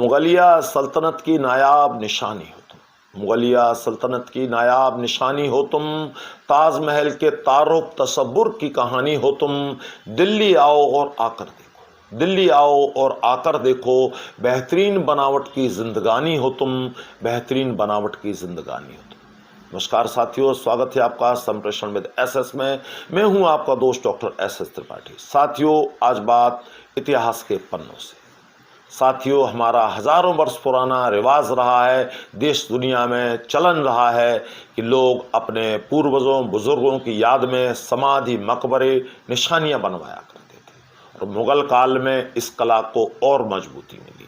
मुगलिया सल्तनत की नायाब निशानी हो तुम, मुगलिया सल्तनत की नायाब निशानी हो तुम, ताजमहल के तारुफ तसव्वुर की कहानी हो तुम। दिल्ली आओ और आकर देखो, दिल्ली आओ और आकर देखो, बेहतरीन बनावट की जिंदगानी हो तुम, बेहतरीन बनावट की जिंदगानी हो तुम। नमस्कार साथियों, स्वागत है आपका संप्रेषण विद एसएस में। मैं हूं आपका दोस्त डॉक्टर एसएस त्रिपाठी। साथियों, आज बात इतिहास के पन्नों से। साथियों, हमारा हजारों वर्ष पुराना रिवाज रहा है, देश दुनिया में चलन रहा है कि लोग अपने पूर्वजों बुजुर्गों की याद में समाधि, मकबरे, निशानियां बनवाया करते थे। और मुगल काल में इस कला को और मजबूती मिली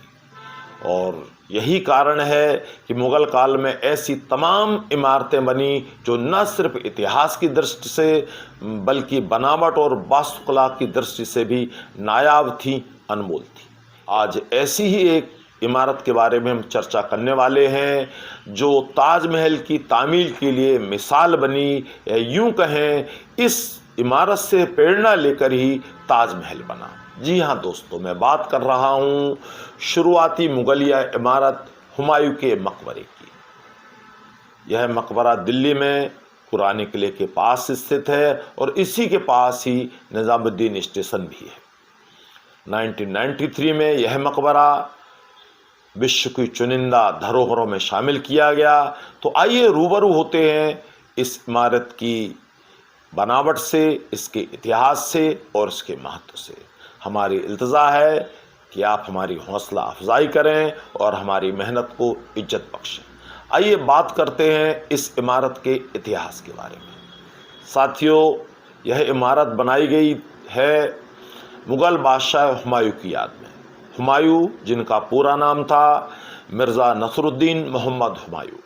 और यही कारण है कि मुगल काल में ऐसी तमाम इमारतें बनी जो न सिर्फ इतिहास की दृष्टि से बल्कि बनावट और वास्तुकला की दृष्टि से भी नायाब थी, अनमोल थी। आज ऐसी ही एक इमारत के बारे में हम चर्चा करने वाले हैं जो ताजमहल की तामीर के लिए मिसाल बनी, या यूं कहें इस इमारत से प्रेरणा लेकर ही ताजमहल बना। जी हाँ दोस्तों, मैं बात कर रहा हूँ शुरुआती मुगलिया इमारत हुमायूं के मकबरे की। यह मकबरा दिल्ली में पुराने किले के पास स्थित है और इसी के पास ही निजामुद्दीन स्टेशन भी है। 1993 में यह मकबरा विश्व की चुनिंदा धरोहरों में शामिल किया गया। तो आइए रूबरू होते हैं इस इमारत की बनावट से, इसके इतिहास से और इसके महत्व से। हमारी इल्तिजा है कि आप हमारी हौसला अफजाई करें और हमारी मेहनत को इज्जत बख्शें। आइए बात करते हैं इस इमारत के इतिहास के बारे में। साथियों, यह इमारत बनाई गई है मुग़ल बादशाह हुमायूं की याद में। हुमायूं, जिनका पूरा नाम था मिर्ज़ा नसरुद्दीन मोहम्मद हुमायूं,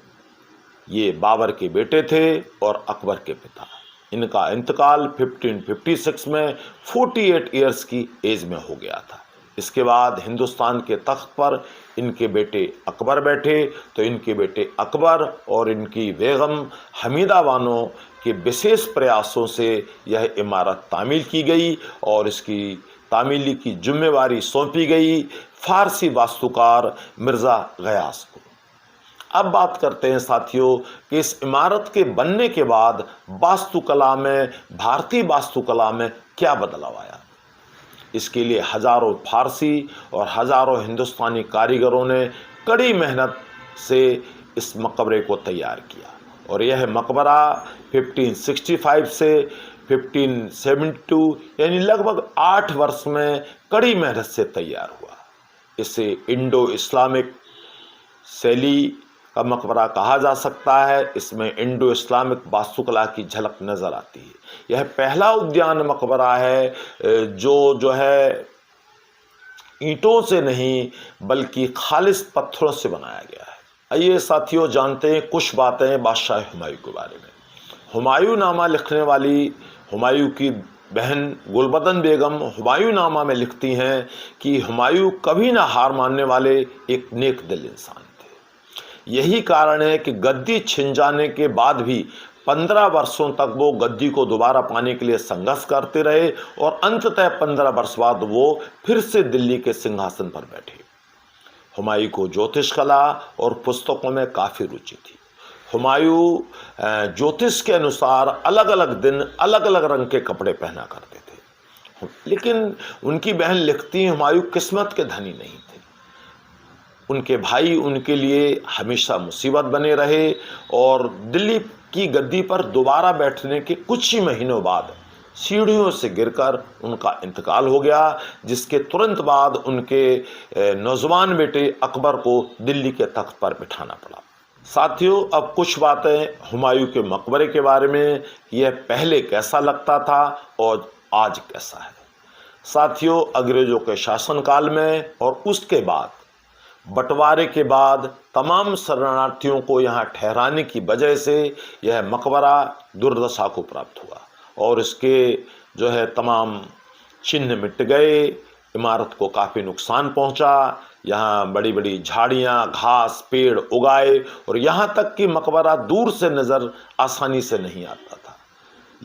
ये बाबर के बेटे थे और अकबर के पिता। इनका इंतकाल 1556 में 48 ईयर्स की एज में हो गया था। इसके बाद हिंदुस्तान के तख्त पर इनके बेटे अकबर बैठे। तो इनके बेटे अकबर और इनकी बेगम हमीदा बानो के विशेष प्रयासों से यह इमारत तामीर की गई और इसकी तामीली की जिम्मेवारी सौंपी गई फारसी वास्तुकार मिर्ज़ा गयास को। अब बात करते हैं साथियों कि इस इमारत के बनने के बाद वास्तुकला में, भारतीय वास्तुकला में क्या बदलाव आया। इसके लिए हजारों फारसी और हजारों हिंदुस्तानी कारीगरों ने कड़ी मेहनत से इस मकबरे को तैयार किया और यह मकबरा 1565 से 1572 यानी लगभग 8 वर्ष में कड़ी मेहनत से तैयार हुआ। इसे इंडो इस्लामिक शैली का मकबरा कहा जा सकता है। इसमें इंडो इस्लामिक वास्तुकला की झलक नज़र आती है। यह पहला उद्यान मकबरा है जो है ईंटों से नहीं बल्कि खालिस पत्थरों से बनाया गया है। आइए साथियों, जानते हैं कुछ बातें बादशाह हुमायूं के बारे में। हुमायूं नामा लिखने वाली हुमायूं की बहन गुलबदन बेगम हुमायूं नामा में लिखती हैं कि हुमायूं कभी ना हार मानने वाले एक नेक दिल इंसान थे। यही कारण है कि गद्दी छिन जाने के बाद भी 15 वर्षों तक वो गद्दी को दोबारा पाने के लिए संघर्ष करते रहे और अंततः 15 वर्ष बाद वो फिर से दिल्ली के सिंहासन पर बैठे। हुमायूं को ज्योतिष कला और पुस्तकों में काफ़ी रुचि थी। हुमायूं ज्योतिष के अनुसार अलग अलग दिन अलग अलग रंग के कपड़े पहना करते थे। लेकिन उनकी बहन लिखती, हुमायूं किस्मत के धनी नहीं थे। उनके भाई उनके लिए हमेशा मुसीबत बने रहे और दिल्ली की गद्दी पर दोबारा बैठने के कुछ ही महीनों बाद सीढ़ियों से गिरकर उनका इंतकाल हो गया, जिसके तुरंत बाद उनके नौजवान बेटे अकबर को दिल्ली के तख्त पर बिठाना पड़ा। साथियों, अब कुछ बातें हुमायूं के मकबरे के बारे में, यह पहले कैसा लगता था और आज कैसा है। साथियों, अंग्रेजों के शासनकाल में और उसके बाद बंटवारे के बाद तमाम शरणार्थियों को यहाँ ठहराने की वजह से यह मकबरा दुर्दशा को प्राप्त हुआ और इसके तमाम चिन्ह मिट गए। इमारत को काफ़ी नुकसान पहुँचा। यहाँ बड़ी बड़ी झाड़ियाँ, घास, पेड़ उगाए और यहाँ तक कि मकबरा दूर से नज़र आसानी से नहीं आता था।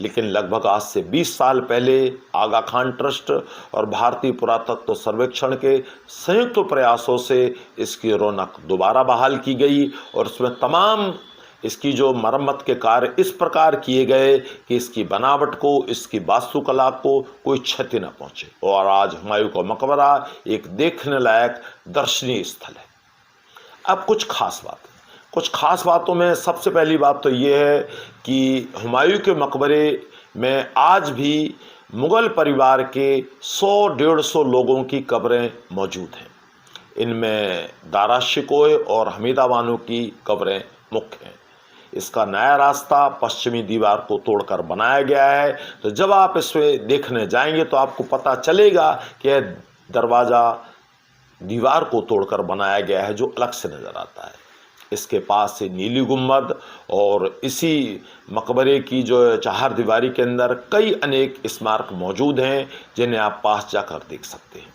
लेकिन लगभग आज से 20 साल पहले आगा खान ट्रस्ट और भारतीय पुरातत्व सर्वेक्षण के संयुक्त प्रयासों से इसकी रौनक दोबारा बहाल की गई और उसमें तमाम इसकी जो मरम्मत के कार्य इस प्रकार किए गए कि इसकी बनावट को, इसकी वास्तुकला को कोई क्षति न पहुंचे। और आज हुमायूं का मकबरा एक देखने लायक दर्शनीय स्थल है। अब कुछ खास बातों में सबसे पहली बात तो ये है कि हुमायूं के मकबरे में आज भी मुग़ल परिवार के 100-150 लोगों की कब्रें मौजूद हैं। इनमें दारा शिकोह और हमीदा बानो की कब्रें मुख्य हैं। इसका नया रास्ता पश्चिमी दीवार को तोड़कर बनाया गया है, तो जब आप इसमें देखने जाएंगे तो आपको पता चलेगा कि यह दरवाज़ा दीवार को तोड़कर बनाया गया है, जो अलग से नज़र आता है। इसके पास से नीली गुंबद और इसी मकबरे की जो चार दीवारी के अंदर कई अनेक स्मारक मौजूद हैं, जिन्हें आप पास जाकर देख सकते हैं।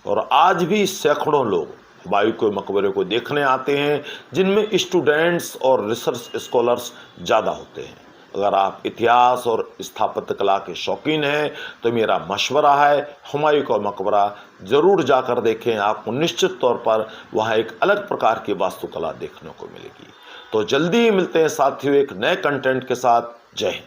और आज भी सैकड़ों लोग हुमायूं के मकबरे को देखने आते हैं, जिनमें स्टूडेंट्स और रिसर्च स्कॉलर्स ज़्यादा होते हैं। अगर आप इतिहास और स्थापत्य कला के शौकीन हैं तो मेरा मशवरा है हुमायूं का मकबरा ज़रूर जाकर देखें। आपको निश्चित तौर पर वहाँ एक अलग प्रकार की वास्तुकला देखने को मिलेगी। तो जल्दी ही मिलते हैं साथियों एक नए कंटेंट के साथ। जय हिंद।